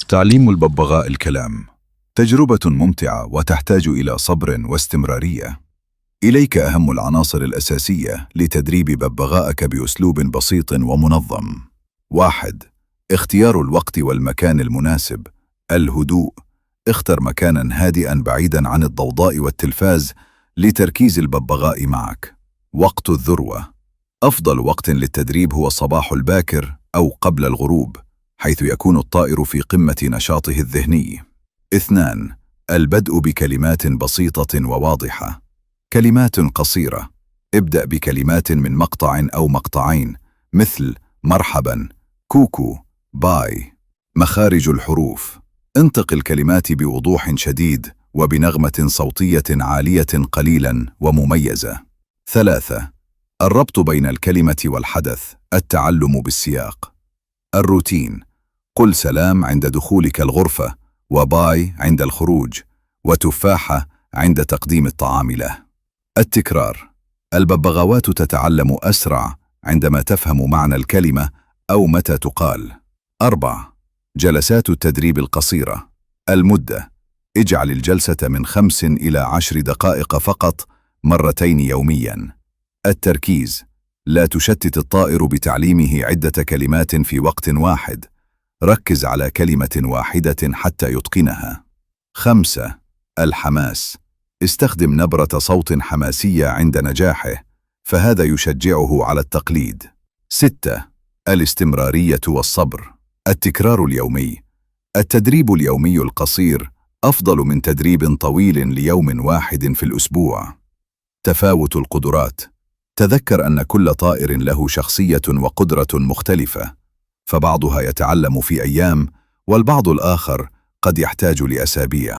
تعليم الببغاء الكلام تجربة ممتعة وتحتاج إلى صبر واستمرارية. إليك أهم العناصر الأساسية لتدريب ببغاءك بأسلوب بسيط ومنظم. 1. اختيار الوقت والمكان المناسب. الهدوء. اختر مكاناً هادئاً بعيداً عن الضوضاء والتلفاز لتركيز الببغاء معك. وقت الذروة. أفضل وقت للتدريب هو الصباح الباكر أو قبل الغروب، حيث يكون الطائر في قمة نشاطه الذهني. 2. البدء بكلمات بسيطة وواضحة. كلمات قصيرة. ابدأ بكلمات من مقطع أو مقطعين مثل مرحباً، كوكو، باي. مخارج الحروف. انطق الكلمات بوضوح شديد وبنغمة صوتية عالية قليلاً ومميزة. 3. الربط بين الكلمة والحدث. التعلم بالسياق. الروتين. قل سلام عند دخولك الغرفة، وباي عند الخروج، وتفاحة عند تقديم الطعام له. التكرار. الببغاوات تتعلم أسرع عندما تفهم معنى الكلمة أو متى تقال. 4. جلسات التدريب القصيرة. المدة. اجعل الجلسة من 5 إلى 10 دقائق فقط، مرتين يومياً. التركيز. لا تشتت الطائر بتعليمه عدة كلمات في وقت واحد. ركز على كلمة واحدة حتى يتقنها. 5. الحماس. استخدم نبرة صوت حماسية عند نجاحه، فهذا يشجعه على التقليد. 6. الاستمرارية والصبر. التكرار اليومي. التدريب اليومي القصير أفضل من تدريب طويل ليوم واحد في الأسبوع. تفاوت القدرات. تذكر أن كل طائر له شخصية وقدرة مختلفة، فبعضها يتعلم في أيام والبعض الآخر قد يحتاج لأسابيع.